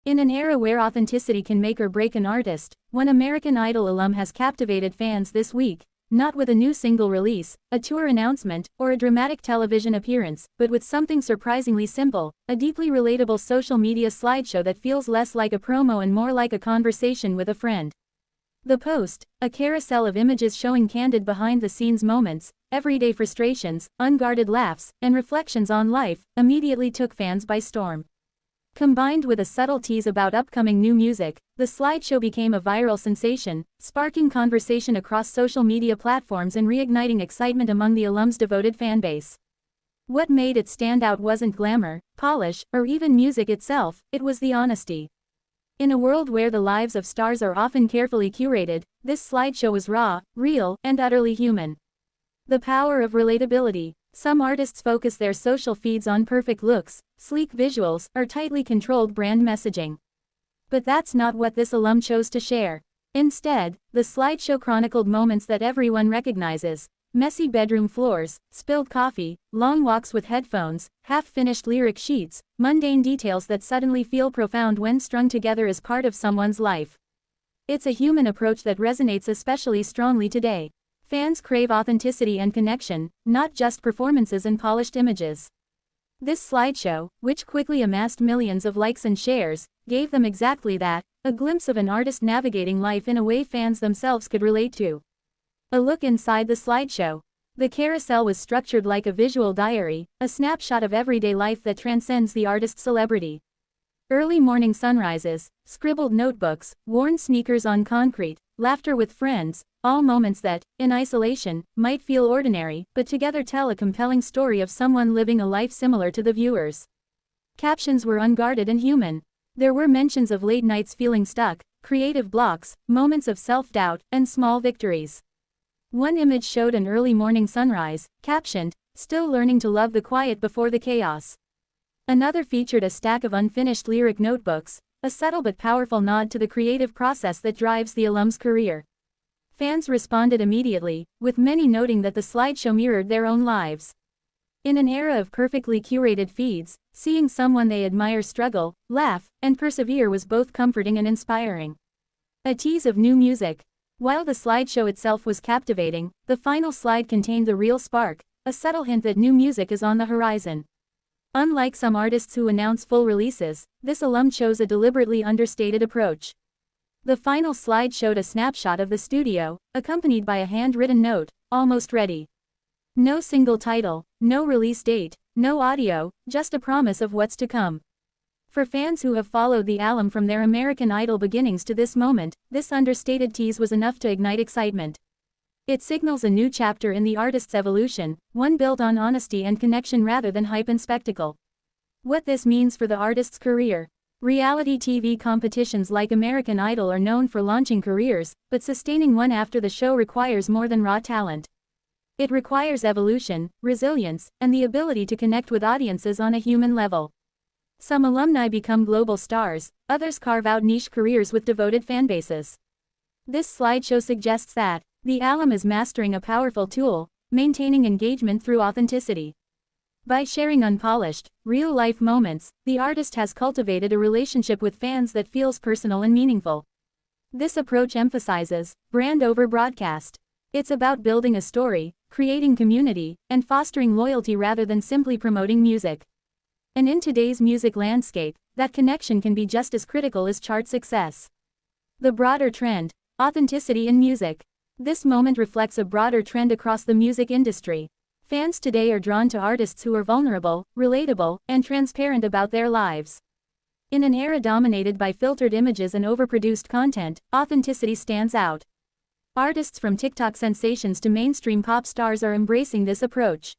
In an era where authenticity can make or break an artist, one American Idol alum has captivated fans this week, not with a new single release, a tour announcement, or a dramatic television appearance, but with something surprisingly simple, a deeply relatable social media slideshow that feels less like a promo and more like a conversation with a friend. The post, a carousel of images showing candid behind-the-scenes moments, everyday frustrations, unguarded laughs, and reflections on life, immediately took fans by storm. Combined with a subtle tease about upcoming new music, the slideshow became a viral sensation, sparking conversation across social media platforms and reigniting excitement among the alum's devoted fanbase. What made it stand out wasn't glamour, polish, or even music itself, it was the honesty. In a world where the lives of stars are often carefully curated, this slideshow was raw, real, and utterly human. The power of relatability. Some artists focus their social feeds on perfect looks, sleek visuals, or tightly controlled brand messaging. But that's not what this alum chose to share. Instead, the slideshow chronicled moments that everyone recognizes: messy bedroom floors, spilled coffee, long walks with headphones, half-finished lyric sheets, mundane details that suddenly feel profound when strung together as part of someone's life. It's a human approach that resonates especially strongly today. Fans crave authenticity and connection, not just performances and polished images. This slideshow, which quickly amassed millions of likes and shares, gave them exactly that, a glimpse of an artist navigating life in a way fans themselves could relate to. A look inside the slideshow. The carousel was structured like a visual diary, a snapshot of everyday life that transcends the artist's celebrity. Early morning sunrises, scribbled notebooks, worn sneakers on concrete, laughter with friends, all moments that, in isolation, might feel ordinary, but together tell a compelling story of someone living a life similar to the viewers. Captions were unguarded and human. There were mentions of late nights feeling stuck, creative blocks, moments of self-doubt, and small victories. One image showed an early morning sunrise, captioned, "Still learning to love the quiet before the chaos." Another featured a stack of unfinished lyric notebooks, a subtle but powerful nod to the creative process that drives the alum's career. Fans responded immediately, with many noting that the slideshow mirrored their own lives. In an era of perfectly curated feeds, seeing someone they admire struggle, laugh, and persevere was both comforting and inspiring. A tease of new music. While the slideshow itself was captivating, the final slide contained the real spark, a subtle hint that new music is on the horizon. Unlike some artists who announce full releases, this alum chose a deliberately understated approach. The final slide showed a snapshot of the studio, accompanied by a handwritten note, "Almost ready." No single title, no release date, no audio, just a promise of what's to come. For fans who have followed the alum from their American Idol beginnings to this moment, this understated tease was enough to ignite excitement. It signals a new chapter in the artist's evolution, one built on honesty and connection rather than hype and spectacle. What this means for the artist's career. Reality TV competitions like American Idol are known for launching careers, but sustaining one after the show requires more than raw talent. It requires evolution, resilience, and the ability to connect with audiences on a human level. Some alumni become global stars, others carve out niche careers with devoted fanbases. This slideshow suggests that the alum is mastering a powerful tool, maintaining engagement through authenticity. By sharing unpolished, real-life moments, the artist has cultivated a relationship with fans that feels personal and meaningful. This approach emphasizes brand over broadcast. It's about building a story, creating community, and fostering loyalty rather than simply promoting music. And in today's music landscape, that connection can be just as critical as chart success. The broader trend: authenticity in music. This moment reflects a broader trend across the music industry. Fans today are drawn to artists who are vulnerable, relatable, and transparent about their lives. In an era dominated by filtered images and overproduced content, authenticity stands out. Artists from TikTok sensations to mainstream pop stars are embracing this approach.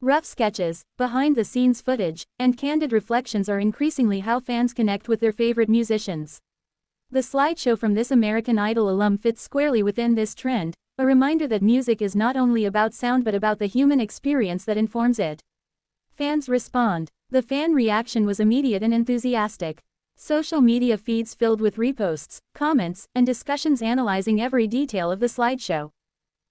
Rough sketches, behind-the-scenes footage, and candid reflections are increasingly how fans connect with their favorite musicians. The slideshow from this American Idol alum fits squarely within this trend, a reminder that music is not only about sound but about the human experience that informs it. Fans respond. The fan reaction was immediate and enthusiastic. Social media feeds filled with reposts, comments, and discussions analyzing every detail of the slideshow.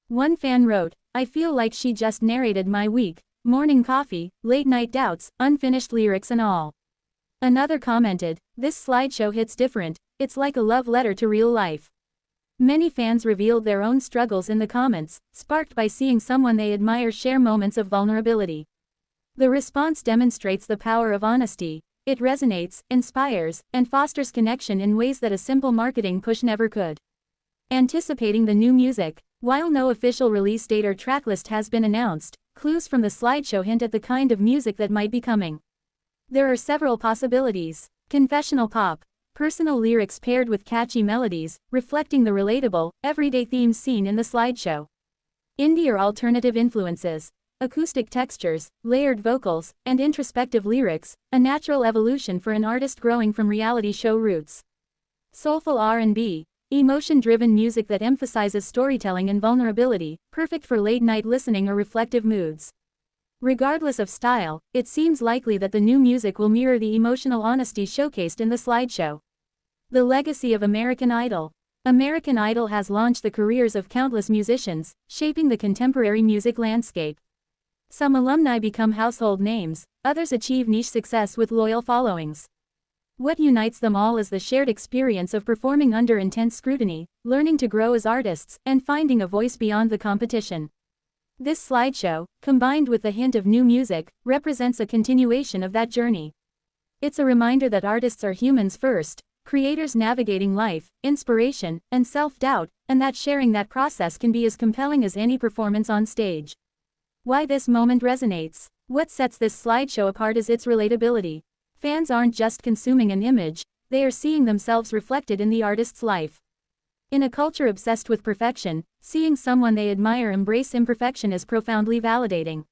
One fan wrote, "I feel like she just narrated my week, morning coffee, late night doubts, unfinished lyrics and all." Another commented, "This slideshow hits different, it's like a love letter to real life." Many fans revealed their own struggles in the comments, sparked by seeing someone they admire share moments of vulnerability. The response demonstrates the power of honesty. It resonates, inspires, and fosters connection in ways that a simple marketing push never could. Anticipating the new music. While no official release date or tracklist has been announced, clues from the slideshow hint at the kind of music that might be coming. There are several possibilities. Confessional pop. Personal lyrics paired with catchy melodies, reflecting the relatable, everyday themes seen in the slideshow. Indie or alternative influences. Acoustic textures, layered vocals, and introspective lyrics, a natural evolution for an artist growing from reality show roots. Soulful R&B. Emotion-driven music that emphasizes storytelling and vulnerability, perfect for late-night listening or reflective moods. Regardless of style, it seems likely that the new music will mirror the emotional honesty showcased in the slideshow. The legacy of American Idol. American Idol has launched the careers of countless musicians, shaping the contemporary music landscape. Some alumni become household names, others achieve niche success with loyal followings. What unites them all is the shared experience of performing under intense scrutiny, learning to grow as artists, and finding a voice beyond the competition. This slideshow, combined with the hint of new music, represents a continuation of that journey. It's a reminder that artists are humans first, creators navigating life, inspiration, and self-doubt, and that sharing that process can be as compelling as any performance on stage. Why this moment resonates. What sets this slideshow apart is its relatability. Fans aren't just consuming an image, they are seeing themselves reflected in the artist's life. In a culture obsessed with perfection, seeing someone they admire embrace imperfection is profoundly validating.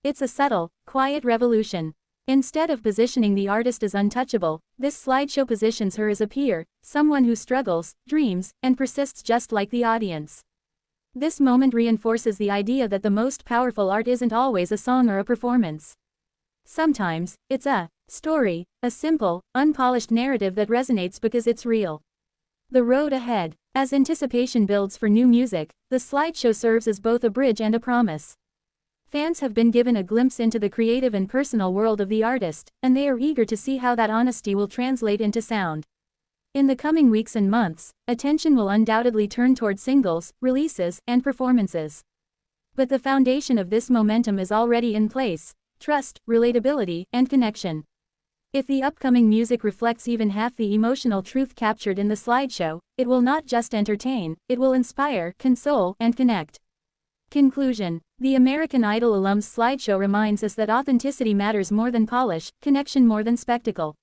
It's a subtle, quiet revolution. Instead of positioning the artist as untouchable, this slideshow positions her as a peer, someone who struggles, dreams, and persists just like the audience. This moment reinforces the idea that the most powerful art isn't always a song or a performance. Sometimes, it's a story, a simple, unpolished narrative that resonates because it's real. The road ahead. As anticipation builds for new music, the slideshow serves as both a bridge and a promise. Fans have been given a glimpse into the creative and personal world of the artist, and they are eager to see how that honesty will translate into sound. In the coming weeks and months, attention will undoubtedly turn toward singles, releases, and performances. But the foundation of this momentum is already in place: trust, relatability, and connection. If the upcoming music reflects even half the emotional truth captured in the slideshow, it will not just entertain, it will inspire, console, and connect. Conclusion. The American Idol alums slideshow reminds us that authenticity matters more than polish, connection more than spectacle.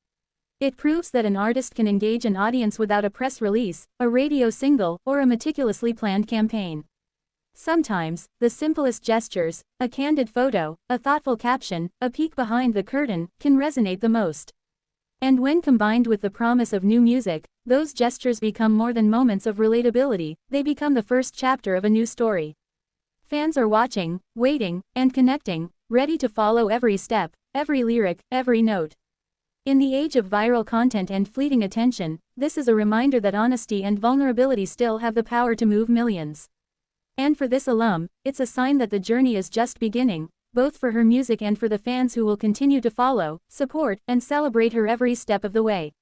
It proves that an artist can engage an audience without a press release, a radio single, or a meticulously planned campaign. Sometimes, the simplest gestures, a candid photo, a thoughtful caption, a peek behind the curtain, can resonate the most. And when combined with the promise of new music, those gestures become more than moments of relatability, they become the first chapter of a new story. Fans are watching, waiting, and connecting, ready to follow every step, every lyric, every note. In the age of viral content and fleeting attention, this is a reminder that honesty and vulnerability still have the power to move millions. And for this alum, it's a sign that the journey is just beginning, both for her music and for the fans who will continue to follow, support, and celebrate her every step of the way.